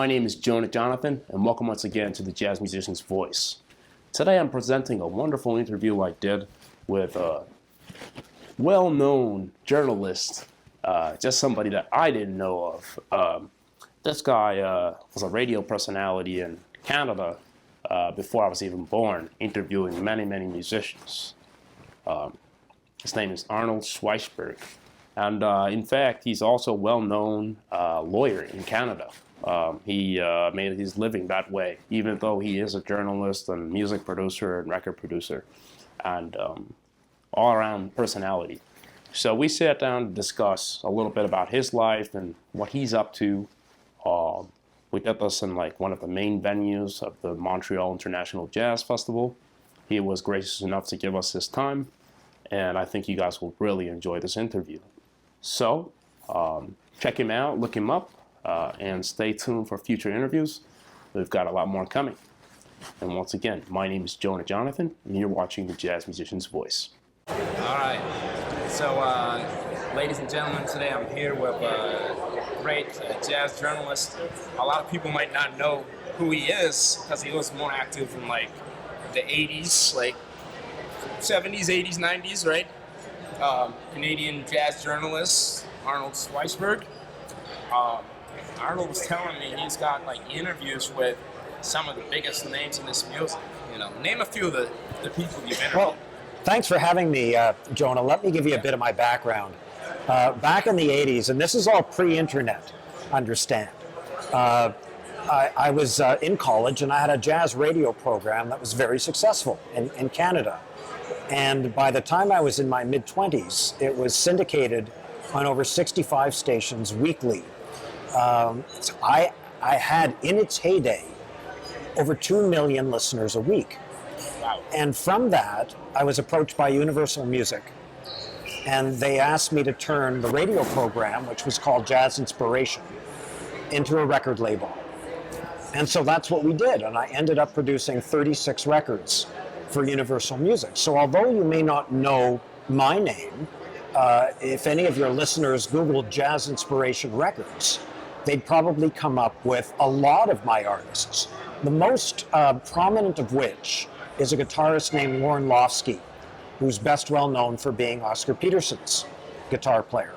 My name is Jonah Jonathan, and welcome once again to the Jazz Musician's Voice. Today I'm presenting a wonderful interview I did with a well-known journalist, just somebody that I didn't know of. This guy was a radio personality in Canada before I was even born, interviewing many, many musicians. His name is Arnold Schwisberg, and in fact, he's also a well-known lawyer in Canada. He made his living that way, even though he is a journalist and music producer and record producer, and all-around personality. So we sat down to discuss a little bit about his life and what he's up to. We did this in like one of the main venues of the Montreal International Jazz Festival. He was gracious enough to give us his time, and I think you guys will really enjoy this interview. So check him out, look him up, and stay tuned for future interviews. We've got a lot more coming. And once again, my name is Jonah Jonathan, and you're watching the Jazz Musician's Voice. All right. So, ladies and gentlemen, today I'm here with a great jazz journalist. A lot of people might not know who he is because he was more active in like the 80s, like 70s, 80s, 90s, right? Canadian jazz journalist, Arnold Schwisberg. Arnold was telling me he's got like interviews with some of the biggest names in this music. You know, name a few of the people you've interviewed. Well, thanks for having me, Jonah. Let me give you a bit of my background. Back in the 80s, and this is all pre-internet, understand. I was in college and I had a jazz radio program that was very successful in Canada. And by the time I was in my mid-20s, it was syndicated on over 65 stations weekly. So I had, in its heyday, over 2 million listeners a week. Wow. And from that, I was approached by Universal Music, and they asked me to turn the radio program, which was called Jazz Inspiration, into a record label. And so that's what we did, and I ended up producing 36 records for Universal Music. So although you may not know my name, if any of your listeners Googled Jazz Inspiration Records, they'd probably come up with a lot of my artists. The most prominent of which is a guitarist named Warren Lofsky, who's best well known for being Oscar Peterson's guitar player.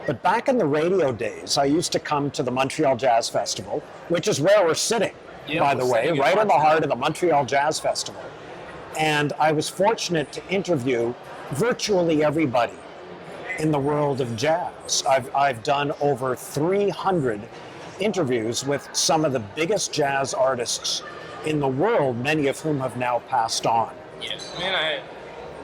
But back in the radio days, I used to come to the Montreal Jazz Festival, which is where we're sitting, by the way, right in the heart of the Montreal Jazz Festival. And I was fortunate to interview virtually everybody in the world of jazz. I've done over 300 interviews with some of the biggest jazz artists in the world, many of whom have now passed on. Yeah, man,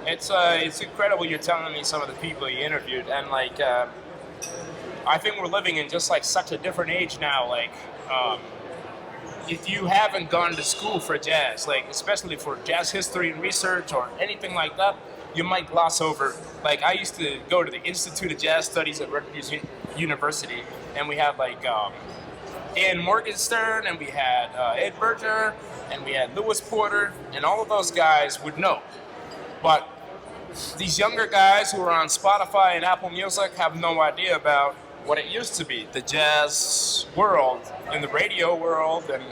it's incredible you're telling me some of the people you interviewed, and like, I think we're living in just like such a different age now. Like, if you haven't gone to school for jazz, like especially for jazz history and research or anything like that, you might gloss over. Like, I used to go to the Institute of Jazz Studies at Rutgers University, and we had like Dan Morgenstern, and we had Ed Berger, and we had Lewis Porter, and all of those guys would know. But these younger guys who are on Spotify and Apple Music have no idea about what it used to be, the jazz world and the radio world. And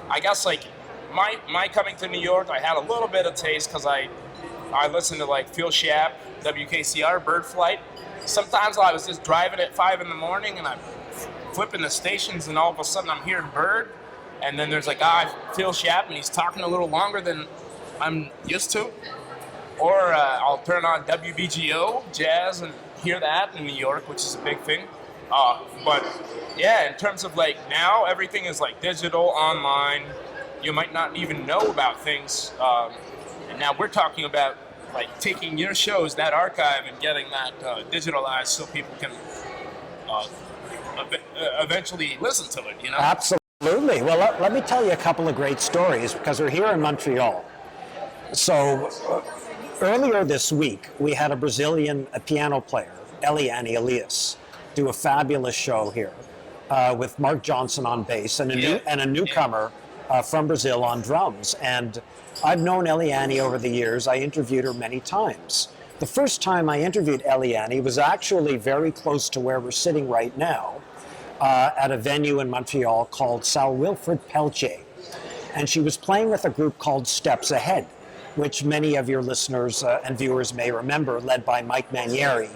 I guess like my coming to New York, I had a little bit of taste because I listened to like Phil Schaap, WKCR, Bird Flight. Sometimes I was just driving at 5 in the morning and I'm flipping the stations, and all of a sudden I'm hearing Bird, and then there's a guy, Phil Schaap, and he's talking a little longer than I'm used to. Or I'll turn on WBGO Jazz and hear that in New York, which is a big thing. But yeah, in terms of like now, everything is like digital, online. You might not even know about things. And now we're talking about like taking your shows, that archive, and getting that digitalized so people can eventually listen to it, you know? Absolutely. Well, let me tell you a couple of great stories, because we're here in Montreal. So earlier this week, we had a Brazilian piano player, Eliane Elias, do a fabulous show here with Mark Johnson on bass and a newcomer from Brazil on drums. And I've known Eliane over the years. I interviewed her many times. The first time I interviewed Eliane was actually very close to where we're sitting right now. at a venue in Montreal called Salle Wilfrid Pelletier. And she was playing with a group called Steps Ahead, which many of your listeners and viewers may remember, led by Mike Manieri,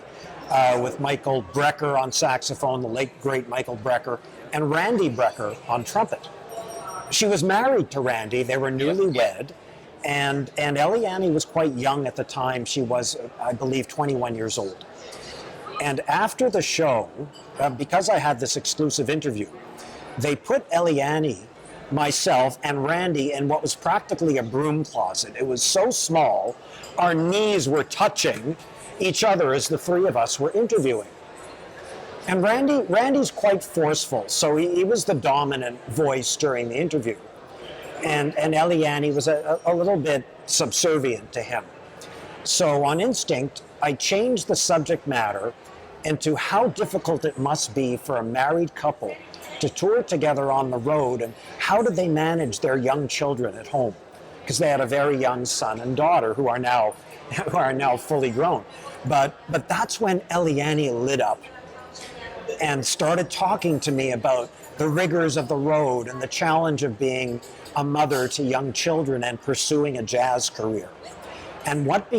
with Michael Brecker on saxophone, the late great Michael Brecker, and Randy Brecker on trumpet. She was married to Randy. They were newlywed. And Eliane was quite young at the time. She was, I believe, 21 years old. And after the show, because I had this exclusive interview, they put Eliane, myself, and Randy in what was practically a broom closet. It was so small, our knees were touching each other as the three of us were interviewing. And Randy's quite forceful, so he was the dominant voice during the interview. And Eliane was a little bit subservient to him. So on instinct, I changed the subject matter into how difficult it must be for a married couple to tour together on the road, and how did they manage their young children at home? Because they had a very young son and daughter who are now fully grown. But that's when Eliane lit up and started talking to me about the rigors of the road and the challenge of being a mother to young children and pursuing a jazz career. And what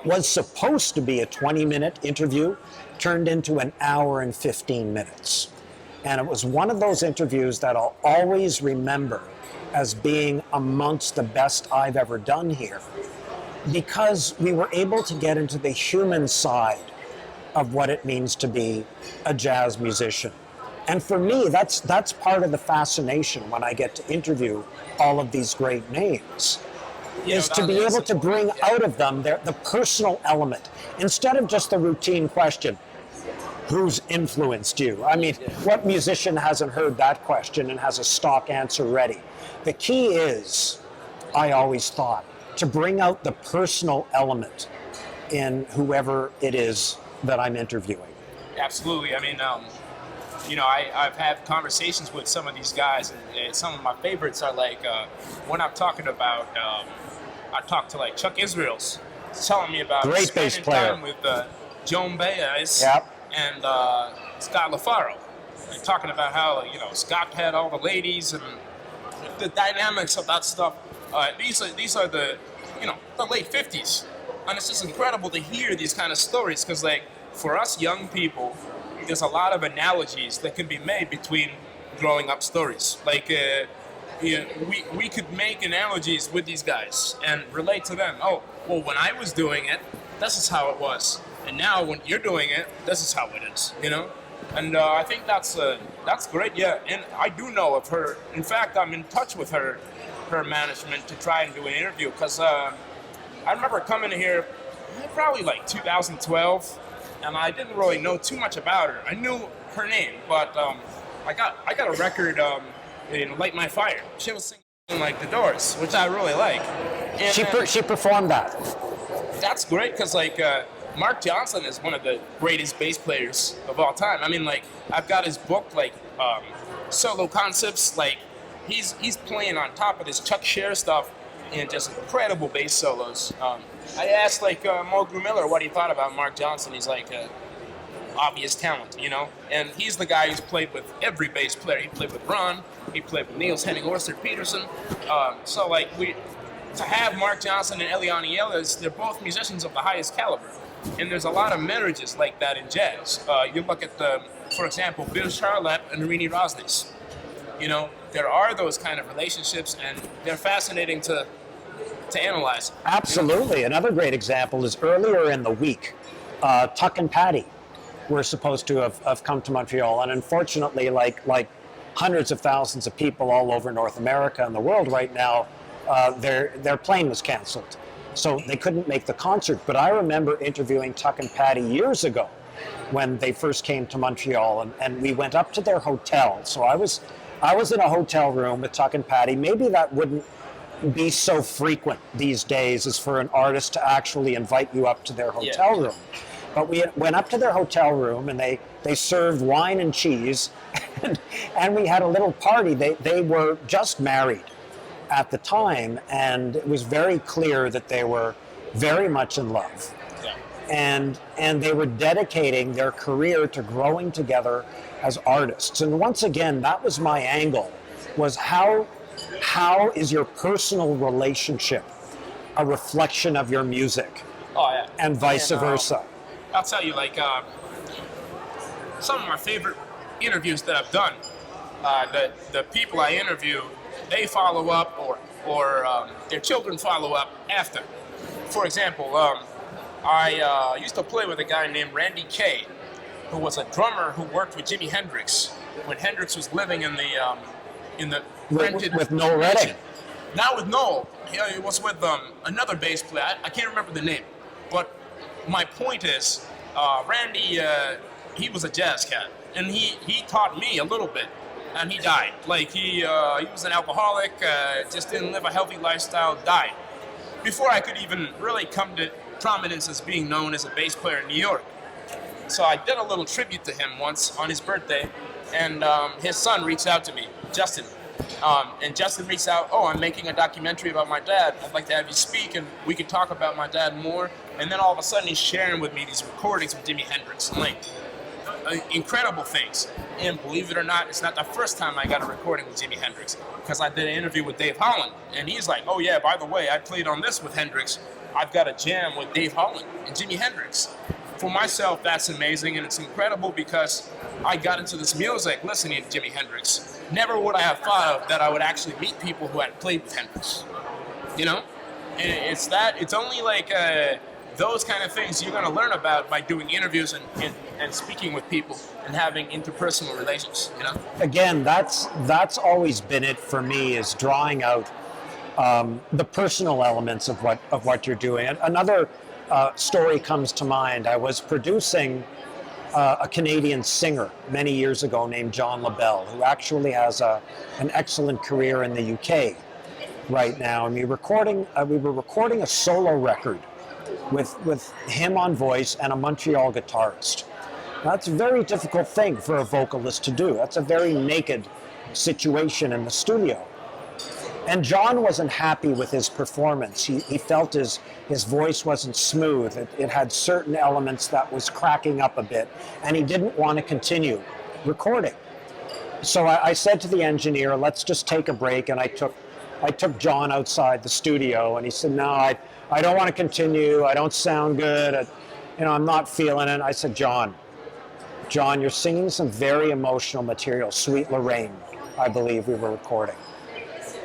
was supposed to be a 20-minute interview turned into an hour and 15 minutes. And it was one of those interviews that I'll always remember as being amongst the best I've ever done here, because we were able to get into the human side of what it means to be a jazz musician. And for me, that's part of the fascination when I get to interview all of these great names, is to be able to bring out of them the personal element, instead of just the routine question, who's influenced you? I mean, what musician hasn't heard that question and has a stock answer ready? The key is, I always thought, to bring out the personal element in whoever it is that I'm interviewing. Absolutely. I mean, I've had conversations with some of these guys, and some of my favorites are like, when I'm talking about, I talked to like Chuck Israels, telling me about great bass player time with Joan Baez and Scott LaFaro, and talking about how Scott had all the ladies and the dynamics of that stuff. These are the the late 50s, and it's just incredible to hear these kind of stories, because like for us young people, there's a lot of analogies that can be made between growing up stories. Like we could make analogies with these guys and relate to them. Oh, well, when I was doing it, this is how it was, and now when you're doing it, this is how it is. And I think that's great. Yeah, and I do know of her. In fact, I'm in touch with her management to try and do an interview, because I remember coming here probably like 2012, and I didn't really know too much about her. I knew her name, but I got a record in Light My Fire. She was singing like The Doors, which I really like. And, she performed that. That's great, because like Mark Johnson is one of the greatest bass players of all time. I mean, like, I've got his book, like Solo Concepts. Like, he's playing on top of this Chuck Scher stuff and just incredible bass solos. I asked like Mulgrew Miller what he thought about Mark Johnson. He's like obvious talent, and he's the guy who's played with every bass player. He played with Ron, he played with Niels Henning Ørsted Peterson. So like to have Mark Johnson and Eliane Elias, they're both musicians of the highest caliber, and there's a lot of marriages like that in jazz. You look at for example, Bill Charlap and Rini Rosnes. There are those kind of relationships, and they're fascinating to analyze. Absolutely. Another great example is earlier in the week, Tuck and Patty were supposed to have come to Montreal, and unfortunately, like hundreds of thousands of people all over North America and the world right now, their plane was canceled, so they couldn't make the concert. But I remember interviewing Tuck and Patty years ago when they first came to Montreal, and we went up to their hotel. So I was in a hotel room with Tuck and Patty. Maybe that wouldn't be so frequent these days as for an artist to actually invite you up to their hotel room. But we went up to their hotel room, and they served wine and cheese, and we had a little party. They were just married at the time, and it was very clear that they were very much in love. and they were dedicating their career to growing together as artists. And once again, that was my angle, was how is your personal relationship a reflection of your music, Oh yeah. and vice versa. I'll tell you, like, some of my favorite interviews that I've done, the people I interview, they follow up, or their children follow up after. For example, I used to play with a guy named Randy Kay, who was a drummer who worked with Jimi Hendrix when Hendrix was living in the rented With Noel mansion. Redding. Not with Noel. He was with another bass player. I can't remember the name. But my point is, Randy, he was a jazz cat, and he taught me a little bit, and he died. Like, he was an alcoholic, just didn't live a healthy lifestyle, died. Before I could even really come to prominence as being known as a bass player in New York. So I did a little tribute to him once on his birthday, and his son reached out to me, Justin. And Justin reached out, oh, I'm making a documentary about my dad. I'd like to have you speak, and we could talk about my dad more. And then all of a sudden, he's sharing with me these recordings with Jimi Hendrix, and like, incredible things. And believe it or not, it's not the first time I got a recording with Jimi Hendrix, because I did an interview with Dave Holland, and he's like, oh yeah, by the way, I played on this with Hendrix. I've got a jam with Dave Holland and Jimi Hendrix. For myself, that's amazing, and it's incredible because I got into this music listening to Jimi Hendrix. Never would I have thought of that I would actually meet people who had played with Hendrix. You know? And it's only like those kind of things you're going to learn about by doing interviews and speaking with people and having interpersonal relations, you know? Again, that's always been it for me, is drawing out the personal elements of what you're doing. And another story comes to mind. I was producing a Canadian singer many years ago named John LaBelle, who actually has an excellent career in the UK right now. And we were recording a solo record with him on voice and a Montreal guitarist. That's a very difficult thing for a vocalist to do. That's a very naked situation in the studio. And John wasn't happy with his performance. He felt his voice wasn't smooth. It had certain elements that was cracking up a bit, and he didn't want to continue recording. So I said to the engineer, let's just take a break, and I took John outside the studio, and he said, no, I don't want to continue. I don't sound good. I'm not feeling it. I said, John, you're singing some very emotional material. Sweet Lorraine, I believe we were recording.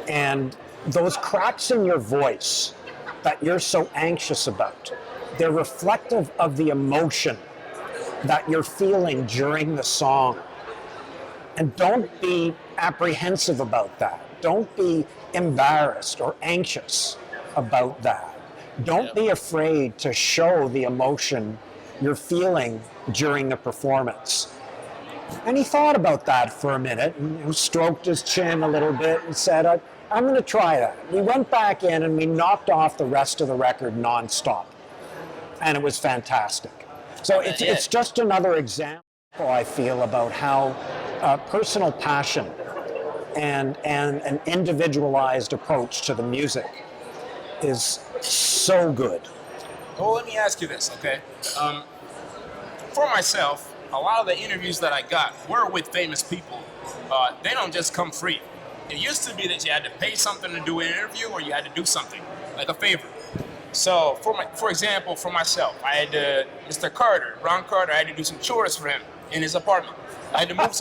And those cracks in your voice that you're so anxious about, they're reflective of the emotion that you're feeling during the song. And don't be apprehensive about that. Don't be embarrassed or anxious about that. Don't be afraid to show the emotion you're feeling during the performance. And he thought about that for a minute and stroked his chin a little bit and said, I'm going to try that. We went back in and we knocked off the rest of the record nonstop. And it was fantastic. So it's just another example, I feel, about how personal passion and an individualized approach to the music is so good. Well, let me ask you this, okay? For myself, a lot of the interviews that I got were with famous people. They don't just come free. It used to be that you had to pay something to do an interview, or you had to do something, like a favor. So, for example, for myself, I had to, Mr. Carter, Ron Carter, I had to do some chores for him in his apartment. I had to move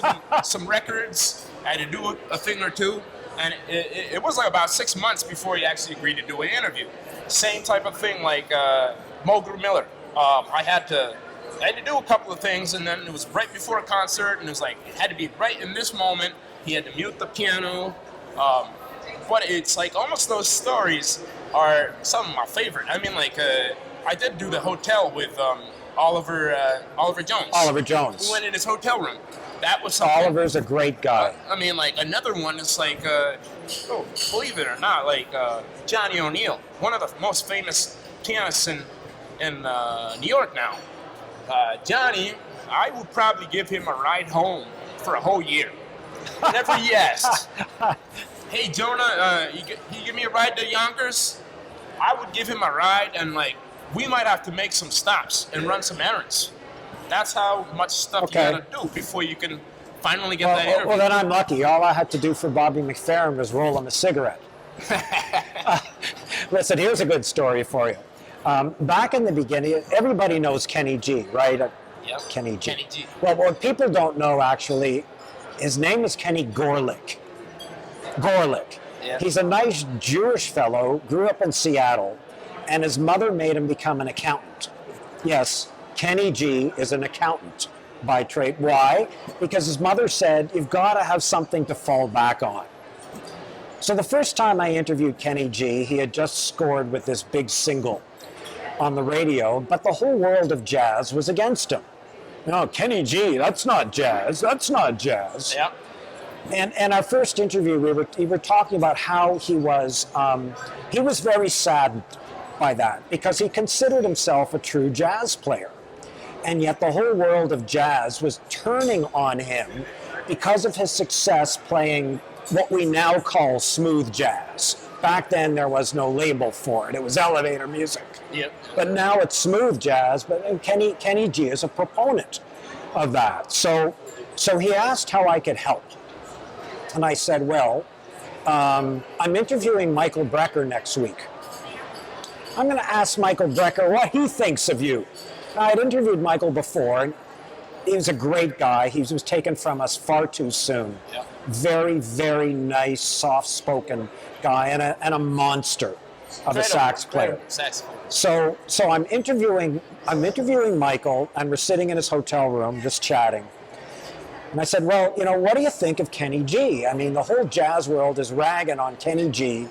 some records, I had to do a thing or two, and it was like about 6 months before he actually agreed to do an interview. Same type of thing like Mulgrew Miller. I had to do a couple of things, and then it was right before a concert, and it was like, it had to be right in this moment. He had to mute the piano. But it's like almost those stories are some of my favorite. I mean, like, I did do the hotel with Oliver Jones. Oliver Jones. We went in his hotel room. That was something. Oliver's a great guy. I mean, like, another one is like, believe it or not, like Johnny O'Neill, one of the most famous pianists in New York now. Johnny, I would probably give him a ride home for a whole year. Whenever he asked, hey, Jonah, you give me a ride to Yonkers? I would give him a ride, and like we might have to make some stops and run some errands. That's how much stuff Okay. you gotta do before you can finally get that interview. Well, then I'm lucky. All I had to do for Bobby Mcferin was roll him a cigarette. Listen, here's a good story for you. Back in the beginning, everybody knows Kenny G, right? Yep. Kenny G. Kenny G. Well, what people don't know, actually, his name is Kenny Gorlick. Gorlick. Yeah. He's a nice Jewish fellow, grew up in Seattle, and his mother made him become an accountant. Yes, Kenny G is an accountant by trade. Why? Because his mother said, you've got to have something to fall back on. So the first time I interviewed Kenny G, he had just scored with this big single on the radio, but the whole world of jazz was against him. No, Kenny G, that's not jazz. That's not jazz. Yep. And our first interview, we were talking about how he was very saddened by that because he considered himself a true jazz player. And yet the whole world of jazz was turning on him because of his success playing what we now call smooth jazz. Back then there was no label for it. It was elevator music. Yep. But now it's smooth jazz, and Kenny G is a proponent of that. So he asked how I could help. And I said, well, I'm interviewing Michael Brecker next week. I'm going to ask Michael Brecker what he thinks of you. Now, I'd interviewed Michael before, and he was a great guy. He was taken from us far too soon. Yep. Very, very nice, soft-spoken guy, and a monster of a sax player. Saxophone. So I'm interviewing Michael, and we're sitting in his hotel room just chatting. And I said, well, what do you think of Kenny G? I mean, the whole jazz world is ragging on Kenny G,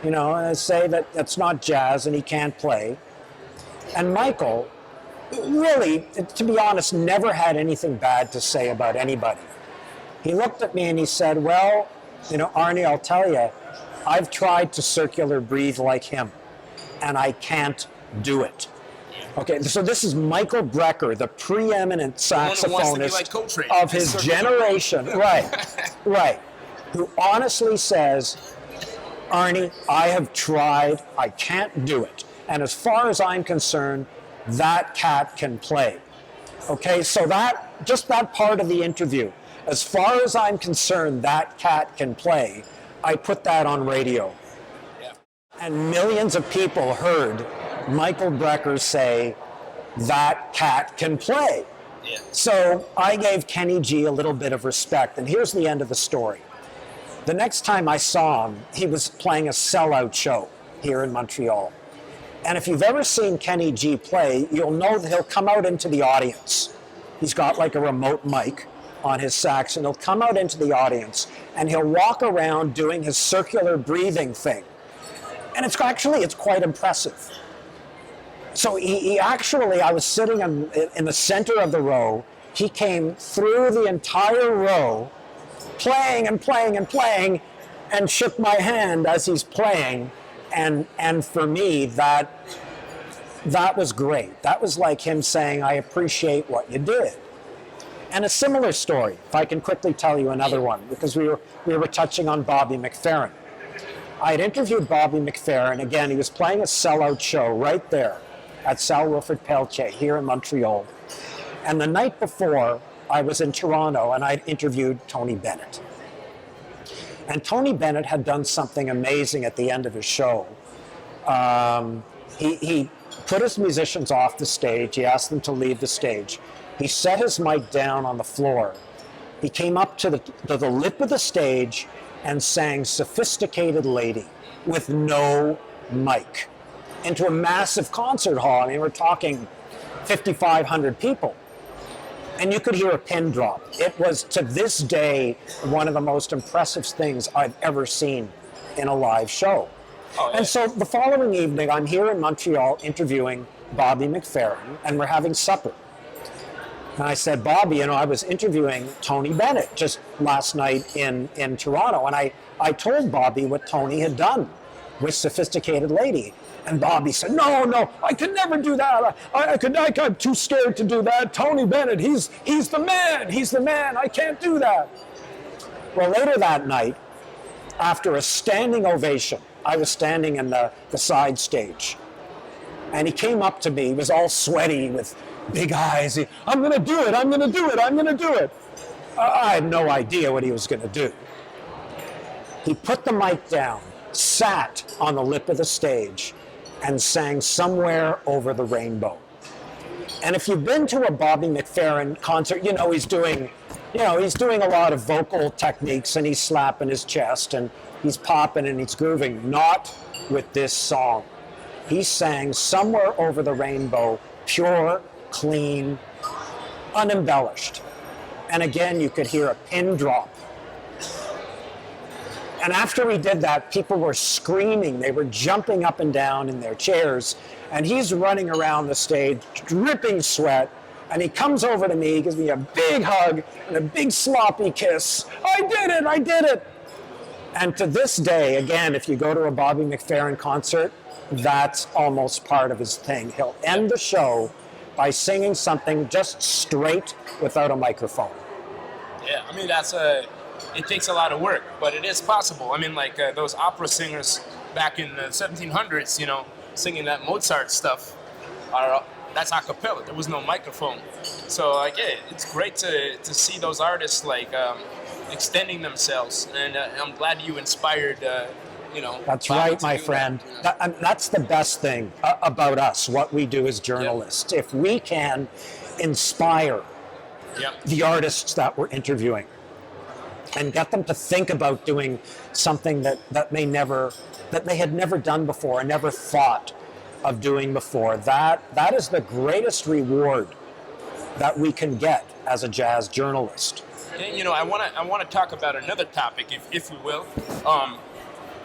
and I say that that's not jazz and he can't play. And Michael, really, to be honest, never had anything bad to say about anybody. He looked at me and he said, well, Arnie, I'll tell you, I've tried to circular breathe like him, and I can't do it. Okay, so this is Michael Brecker, the preeminent saxophonist of his generation. Right. Who honestly says, Arnie, I have tried, I can't do it. And as far as I'm concerned, that cat can play. Okay, so just that part of the interview, as far as I'm concerned, that cat can play, I put that on radio. Yeah. And millions of people heard Michael Brecker say, that cat can play. Yeah. So I gave Kenny G a little bit of respect, and here's the end of the story. The next time I saw him, he was playing a sellout show here in Montreal. And if you've ever seen Kenny G play, you'll know that he'll come out into the audience. He's got like a remote mic on his sax, and he'll come out into the audience, and he'll walk around doing his circular breathing thing. And it's quite impressive. So I was sitting in the center of the row. He came through the entire row, playing and playing and playing, and shook my hand as he's playing. And for me, that was great. That was like him saying, I appreciate what you did. And a similar story, if I can quickly tell you another one, because we were touching on Bobby Mcferin. I had interviewed Bobby Mcferin. Again, he was playing a sellout show right there at Salle Wilfrid Pelletier here in Montreal. And the night before, I was in Toronto, and I'd interviewed Tony Bennett. And Tony Bennett had done something amazing at the end of his show. He put his musicians off the stage. He asked them to leave the stage. He set his mic down on the floor. He came up to the lip of the stage and sang Sophisticated Lady with no mic into a massive concert hall. I mean, we're talking 5,500 people. And you could hear a pin drop. It was, to this day, one of the most impressive things I've ever seen in a live show. Oh, yeah. And so the following evening, I'm here in Montreal interviewing Bobby Mcferin, and we're having supper. And I said, Bobby, I was interviewing Tony Bennett just last night in Toronto, and I told Bobby what Tony had done with Sophisticated Lady. And Bobby said, no, I could never do that. I'm too scared to do that. Tony Bennett, he's the man, I can't do that. Well, later that night, after a standing ovation, I was standing in the side stage. And he came up to me, he was all sweaty with big eyes. I'm going to do it, I'm going to do it, I'm going to do it. I had no idea what he was going to do. He put the mic down, sat on the lip of the stage, and sang Somewhere Over the Rainbow. And if you've been to a Bobby Mcferin concert, you know he's doing a lot of vocal techniques, and he's slapping his chest and he's popping and he's grooving. Not with this song. He sang Somewhere Over the Rainbow, pure, clean, unembellished. And again, you could hear a pin drop. And after he did that, people were screaming. They were jumping up and down in their chairs. And he's running around the stage, dripping sweat. And he comes over to me, gives me a big hug and a big sloppy kiss. I did it, I did it. And to this day, again, if you go to a Bobby Mcferin concert, that's almost part of his thing. He'll end the show by singing something just straight without a microphone. Yeah, I mean, it takes a lot of work, but it is possible. I mean, like those opera singers back in the 1700s, you know, singing that Mozart stuff, that's a cappella. There was no microphone. So, like, yeah, it's great to see those artists, like, extending themselves. And I'm glad you inspired, you know. That's right, my friend. That's the best thing about us, what we do as journalists. If we can inspire the artists that we're interviewing and get them to think about doing something that they had never done before and never thought of doing before, that is the greatest reward that we can get as a jazz journalist. And, you know, I want to talk about another topic, if we will.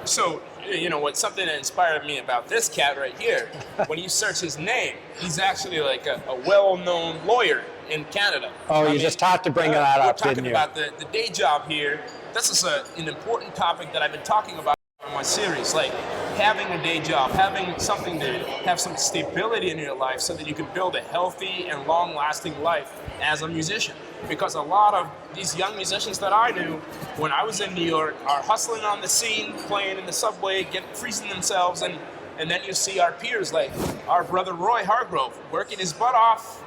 So, you know, what's something that inspired me about this cat right here, when you search his name, he's actually like a well-known lawyer in Canada. Oh, you just had to bring that up, didn't you? We're talking about the day job here. This is an important topic that I've been talking about in my series, like having a day job, having something to have some stability in your life so that you can build a healthy and long-lasting life as a musician. Because a lot of these young musicians that I knew when I was in New York are hustling on the scene, playing in the subway, freezing themselves, and then you see our peers like our brother Roy Hargrove working his butt off,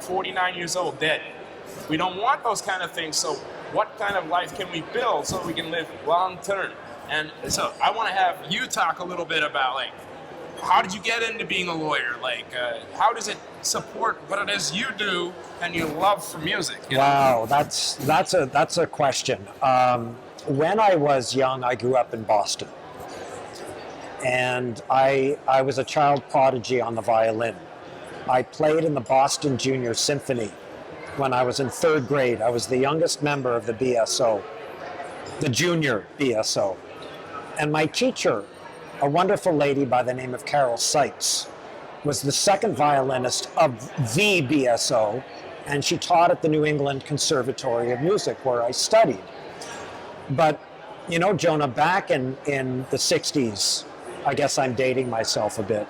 49 years old, dead. We don't want those kind of things, so what kind of life can we build so we can live long term? And so I want to have you talk a little bit about, like, how did you get into being a lawyer? Like, how does it support what it is you do and your love for music? Wow, that's a question. When I was young, I grew up in Boston, and I was a child prodigy on the violin. I played in the Boston Junior Symphony when I was in 3rd grade. I was the youngest member of the BSO, the junior BSO. And my teacher, a wonderful lady by the name of Carol Seitz, was the second violinist of the BSO, and she taught at the New England Conservatory of Music, where I studied. But, you know, Jonah, back in the 60s, I guess I'm dating myself a bit,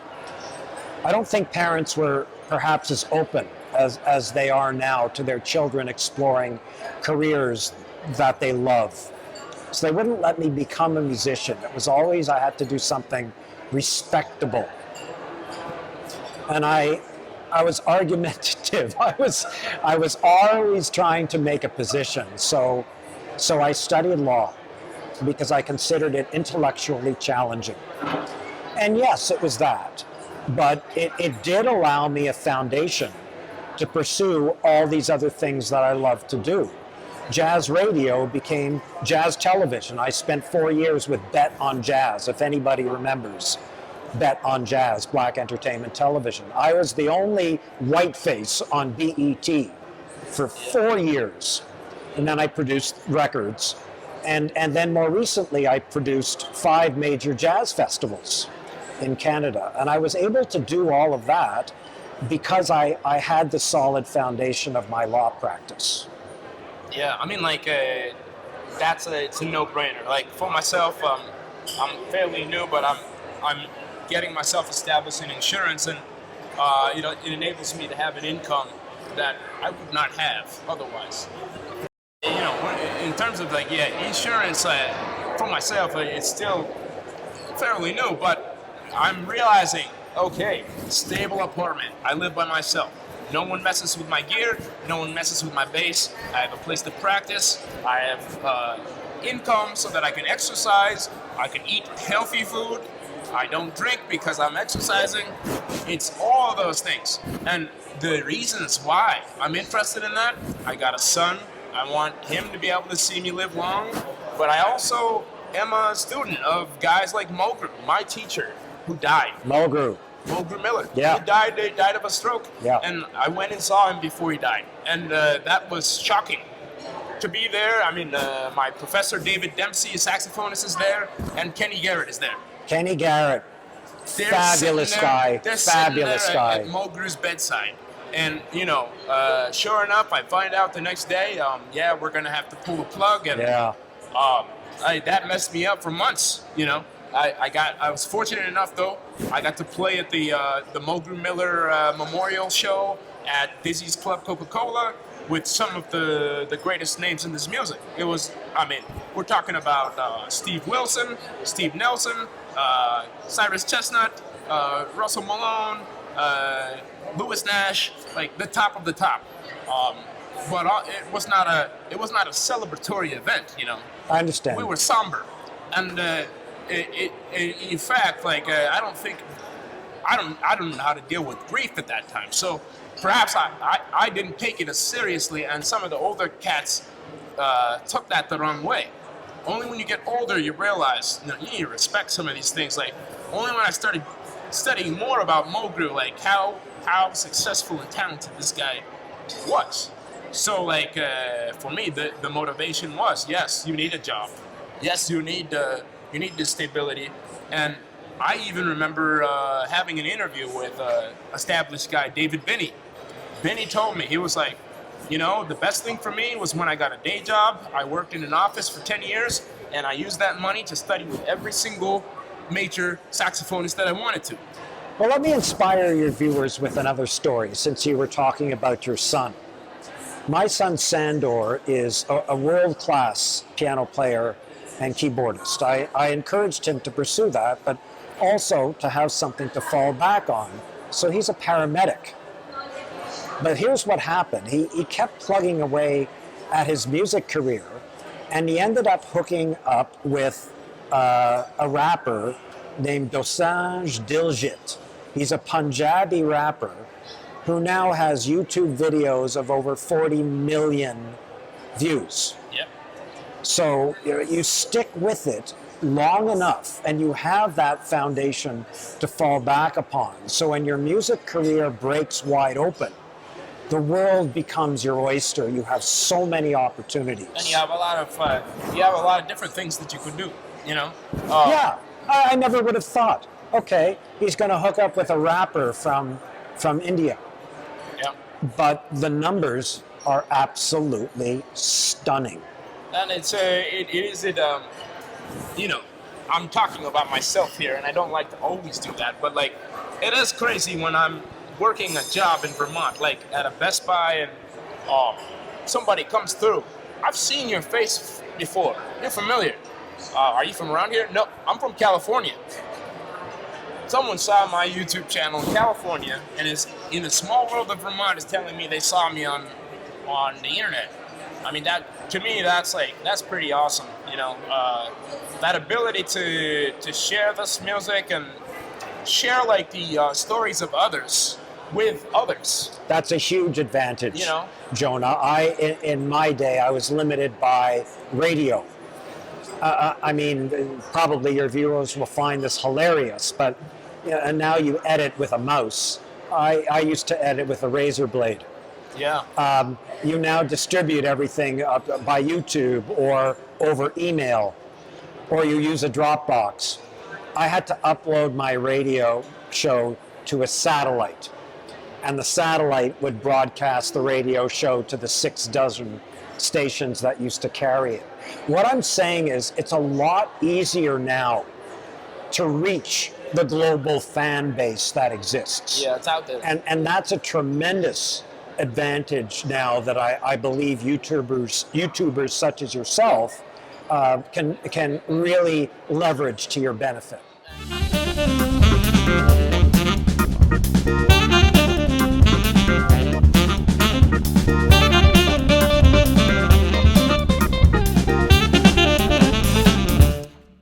I don't think parents were perhaps as open as they are now to their children exploring careers that they love. So they wouldn't let me become a musician. It was always I had to do something respectable. And I was argumentative. I was always trying to make a position. So I studied law because I considered it intellectually challenging. And yes, it was that. But it did allow me a foundation to pursue all these other things that I love to do. Jazz radio became jazz television. I spent 4 years with Bet on Jazz, if anybody remembers Bet on Jazz, Black Entertainment Television. I was the only white face on BET for 4 years. And then I produced records. And then more recently, I produced 5 major jazz festivals in Canada. And I was able to do all of that because I had the solid foundation of my law practice. Yeah, I mean, like, it's a no-brainer. Like, for myself, I'm fairly new, but I'm getting myself established in insurance, and you know, it enables me to have an income that I would not have otherwise. You know, in terms of, like, insurance, for myself, it's still fairly new, but I'm realizing Okay, stable apartment. I live by myself. No one messes with my gear. No one messes with my bass. I have a place to practice. I have income so that I can exercise. I can eat healthy food. I don't drink because I'm exercising. It's all of those things. And the reasons why I'm interested in that, I got a son. I want him to be able to see me live long. But I also am a student of guys like Mcferin, my teacher, who died. Mulgrew Miller. Yeah. He died of a stroke. Yeah. And I went and saw him before he died. And that was shocking. To be there, I mean, my professor David Dempsey, a saxophonist, is there, and Kenny Garrett is there. Kenny Garrett, fabulous guy, fabulous guy. At Mulgrew's bedside. And, you know, sure enough, I find out the next day, yeah, we're going to have to pull the plug. And Yeah. that messed me up for months, you know. I was fortunate enough, though. I got to play at the Mulgrew Miller Memorial Show at Dizzy's Club Coca-Cola with some of the greatest names in this music. It was, I mean, we're talking about Steve Wilson, Steve Nelson, Cyrus Chestnut, Russell Malone, Louis Nash, like the top of the top. But it was not a celebratory event, you know. I understand. We were somber, and in fact, like I don't know how to deal with grief at that time. So perhaps I didn't take it as seriously, and some of the older cats took that the wrong way. Only when you get older you realize, you know, you need to respect some of these things. Like only when I started studying more about Mulgrew, like how successful and talented this guy was. So like for me, the motivation was, yes, you need a job. Yes, you need the stability. And I even remember having an interview with established guy David Binney. Binney told me, he was like, you know, the best thing for me was when I got a day job. I worked in an office for 10 years, and I used that money to study with every single major saxophonist that I wanted to. Well, let me inspire your viewers with another story, since you were talking about your son. My son Sandor is a world-class piano player and keyboardist. I encouraged him to pursue that, but also to have something to fall back on. So he's a paramedic. But here's what happened. He kept plugging away at his music career, and he ended up hooking up with a rapper named Dosanjh Diljit. He's a Punjabi rapper who now has YouTube videos of over 40 million views. Yep. So you stick with it long enough and you have that foundation to fall back upon. So when your music career breaks wide open, the world becomes your oyster. You have so many opportunities. And you have a lot of different things that you could do, you know? Yeah, I never would have thought, okay, he's going to hook up with a rapper from India. Yeah. But the numbers are absolutely stunning. And you know, I'm talking about myself here, and I don't like to always do that, but like, it is crazy when I'm working a job in Vermont, like at a Best Buy, and somebody comes through. I've seen your face before. You're familiar. Are you from around here? No, I'm from California. Someone saw my YouTube channel in California, and is in the small world of Vermont is telling me they saw me on the internet. I mean, that to me, that's pretty awesome. You know, that ability to share this music and share like the stories of others with others. That's a huge advantage, you know, Jonah. In my day, I was limited by radio. I mean, probably your viewers will find this hilarious, but and now you edit with a mouse. I used to edit with a razor blade. Yeah. You now distribute everything by YouTube or over email, or you use a Dropbox. I had to upload my radio show to a satellite, and the satellite would broadcast the radio show to the 6 dozen stations that used to carry it. What I'm saying is it's a lot easier now to reach the global fan base that exists. Yeah, it's out there. And that's a tremendous advantage now that I believe YouTubers such as yourself can really leverage to your benefit.